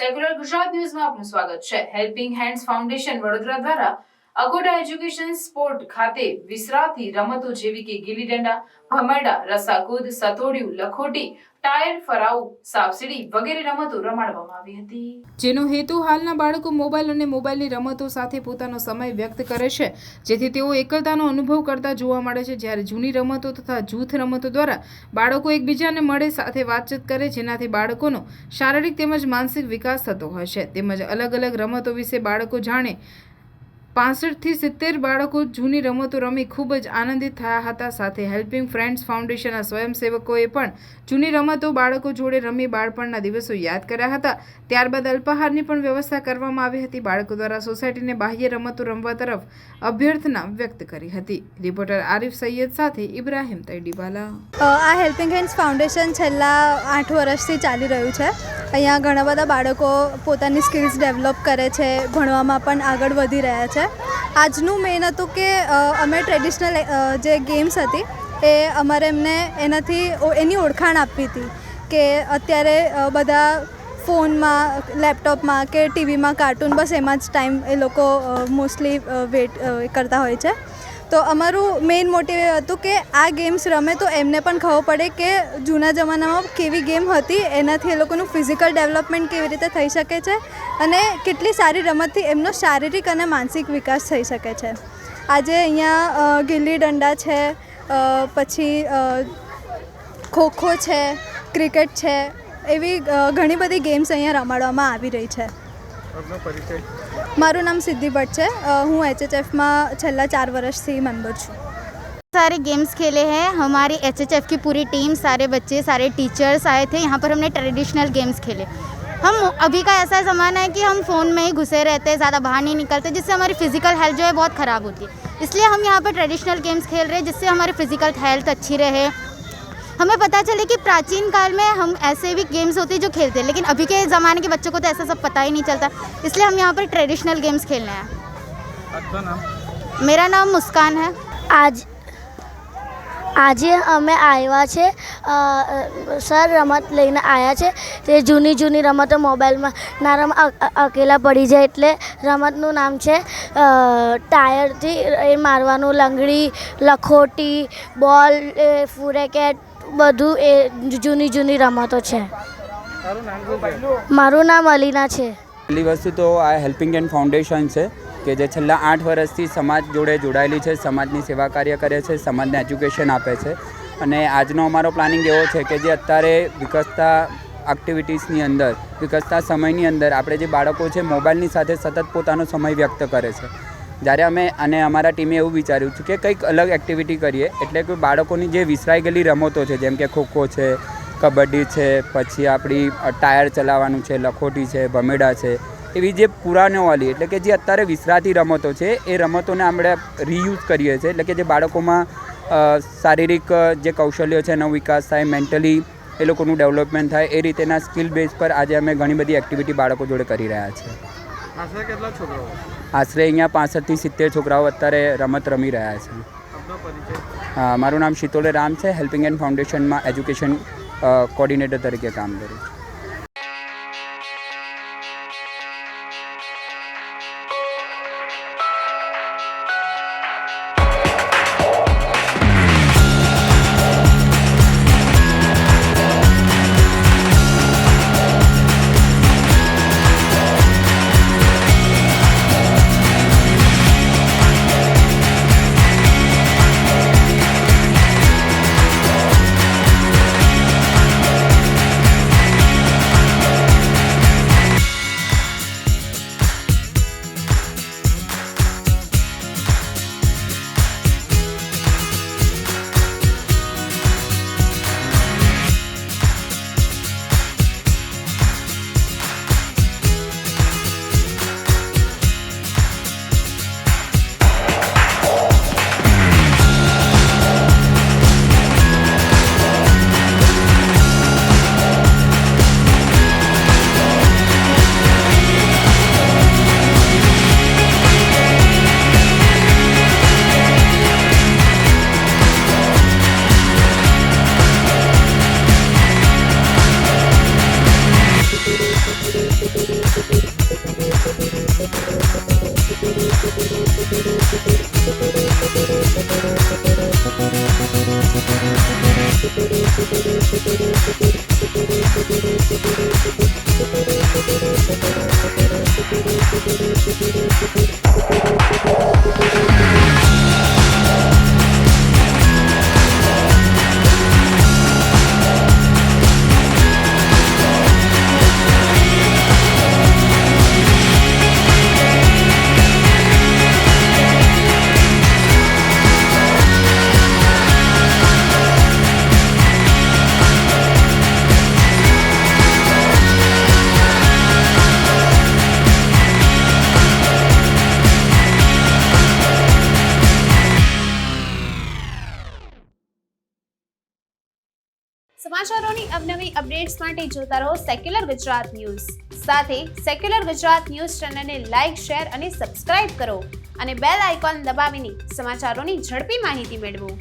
Secular Gujarat ન્યૂઝમાં આપનું સ્વાગત છે। હેલ્પિંગ હેન્ડ્સ ફાઉન્ડેશન વડોદરા દ્વારા અકોટા એજ્યુકેશન સ્પોર્ટ ખાતે વિસરાતી રમતો જેવી કે ગીલી દંડા, ભમરડા, રસ્સાકૂદ, સતોડિયું, લખોટી, ટાયર ફરાઉ, સાપસીડી વગેરે રમતો રમાડવામાં આવી હતી, જેનો હેતુ હાલના બાળકો મોબાઈલ અને મોબાઈલની રમતો સાથે પોતાનો સમય વ્યક્ત કરે છે, જેથી તેઓ એકલતાનો અનુભવ કરતા જોવા મળે છે। જ્યારે જૂની રમતો તથા જૂથ રમતો દ્વારા બાળકો એકબીજાને મળે, સાથે વાતચીત કરે, જેનાથી બાળકોનો શારીરિક તેમજ માનસિક વિકાસ થતો હોય છે। તેમજ અલગ અલગ રમતો વિશે બાળકો જાણે। 65 થી 70 બાળકો જૂની રમતો રમી ખૂબ જ આનંદિત થયા હતા। સાથે હેલ્પિંગ ફ્રેન્ડ્સ ફાઉન્ડેશનના સ્વયંસેવકોએ પણ જૂની રમતો બાળકો જોડે રમી બાળપણના દિવસો યાદ કર્યા હતા। ત્યારબાદ અલ્પાહારની પણ વ્યવસ્થા કરવામાં આવી હતી। બાળકો દ્વારા સોસાયટીને બાહ્ય રમતો રમવા તરફ અભ્યર્થના વ્યક્ત કરી હતી। રિપોર્ટર આરિફ સૈયદ સાથે ઇબ્રાહિમ તૈડીવાલા। આ હેલ્પિંગ હેન્ડ્સ ફાઉન્ડેશન છેલ્લા 8 વર્ષથી ચાલી રહ્યું છે। અહીંયા ઘણા બધા બાળકો પોતાની સ્કિલ્સ ડેવલપ કરે છે, ભણવામાં પણ આગળ વધી રહ્યા છે। આજનું મેઇન હતું કે અમે ટ્રેડિશનલ જે ગેમ્સ હતી એ અમારે એમને એની ઓળખાણ આપવી હતી કે અત્યારે બધા ફોનમાં, લેપટોપમાં કે ટીવીમાં કાર્ટૂન બસ એમાં જ ટાઈમ એ લોકો મોસ્ટલી વેટ કરતા હોય છે। તો અમારું મેઇન મોટિવ એ હતું કે આ ગેમ્સ રમે તો એમને પણ ખબર પડે કે જૂના જમાનામાં કેવી ગેમ હતી, એનાથી એ લોકોનું ફિઝિકલ ડેવલપમેન્ટ કેવી રીતે થઈ શકે છે અને કેટલી સારી રમતથી એમનો શારીરિક અને માનસિક વિકાસ થઈ શકે છે। આજે અહીંયા ગિલ્લી દંડા છે, પછી ખોખો છે, ક્રિકેટ છે, એવી ઘણી બધી ગેમ્સ અહીંયા રમાડવામાં આવી રહી છે। મારું નામ સિદ્ધિ ભટ્ટ છે। હું HHF में छेल्ला 4 वर्ष से मेंबर छूँ। सारे गेम्स खेले हैं। हमारी HHF की पूरी टीम, सारे बच्चे, सारे टीचर्स आए थे। यहाँ पर हमने ट्रेडिशनल गेम्स खेले। हम अभी का ऐसा ज़माना है कि हम फ़ोन में ही घुसे रहते हैं, ज़्यादा बाहर नहीं निकलते, जिससे हमारी फ़िज़िकल हेल्थ जो है बहुत ख़राब होती है। इसलिए हम यहाँ पर ट्रेडिशनल गेम्स खेल रहे हैं, जिससे हमारी फ़िज़िकल हेल्थ अच्छी रहे। हमें पता चले कि प्राचीन काल में हम ऐसे भी गेम्स होते जो खेलते हैं, लेकिन अभी के ज़माने के बच्चों को तो ऐसा सब पता ही नहीं चलता। इसलिए हम यहाँ पर ट्रेडिशनल गेम्स खेलने हैं। आपका नाम? मेरा नाम मुस्कान है। આજે અમે આવ્યા છે સર રમત લઈને આવ્યા છે તે જૂની રમતો મોબાઈલમાં ના અકેલા પડી જાય એટલે રમતનું નામ છે ટાયરથી એ મારવાનું, લંગડી, લખોટી, બોલ, ફૂરેકેટ, બધું એ જૂની રમતો છે। મારું નામ અલીના છે। પહેલી વસ્તુ તો આ હેલ્પિંગ હેન્ડ ફાઉન્ડેશન છે કે જે છેલ્લા 8 વર્ષથી સમાજ જોડે જોડાયેલી છે, સમાજની સેવા કાર્ય કરે છે, સમાજને એજ્યુકેશન આપે છે। અને આજનો અમારો પ્લાનિંગ એવો છે કે જે અત્યારે વિકસતા એક્ટિવિટીઝની અંદર, વિકસતા સમયની અંદર આપણે જે બાળકો છે મોબાઈલની સાથે સતત પોતાનો સમય વ્યક્ત કરે છે, જ્યારે અમે અને અમારા ટીમે એવું વિચાર્યું છે કે કંઈક અલગ એક્ટિવિટી કરીએ, એટલે કે બાળકોની જે વિસરાઈ ગયેલી રમતો છે જેમ કે ખોખો છે, કબડ્ડી છે, પછી આપણી ટાયર ચલાવવાનું છે, લખોટી છે, ભમેડા છે, એવી જે પુરાનોવાળી એટલે કે જે અત્યારે વિસરાતી રમતો છે એ રમતોને આપણે રીયુઝ કરીએ છીએ, એટલે કે જે બાળકોમાં શારીરિક જે કૌશલ્યો છે એનો વિકાસ થાય, મેન્ટલી એ લોકોનું ડેવલપમેન્ટ થાય, એ રીતેના સ્કિલ બેઝ પર આજે અમે ઘણી બધી એક્ટિવિટી બાળકો જોડે કરી રહ્યા છીએ। આશરે કેટલા છોકરાઓ? આશરે અહીંયા 65 થી 70 છોકરાઓ અત્યારે રમત રમી રહ્યા છે। આપનો પરિચય? હા, મારું નામ શીતોલે રામ છે। હેલ્પિંગ હેન્ડ ફાઉન્ડેશનમાં એજ્યુકેશન કોર્ડિનેટર તરીકે કામ કરું છું। સમાચારોની અવનવી અપડેટ્સ માટે જોતા રહો સેક્યુલર ગુજરાત ન્યૂઝ. સાથે સેક્યુલર ગુજરાત ન્યૂઝ ચેનલને લાઇક, શેર અને સબસ્ક્રાઇબ કરો અને બેલ આઇકોન દબાવીને સમાચારોની ઝડપી માહિતી મેળવો.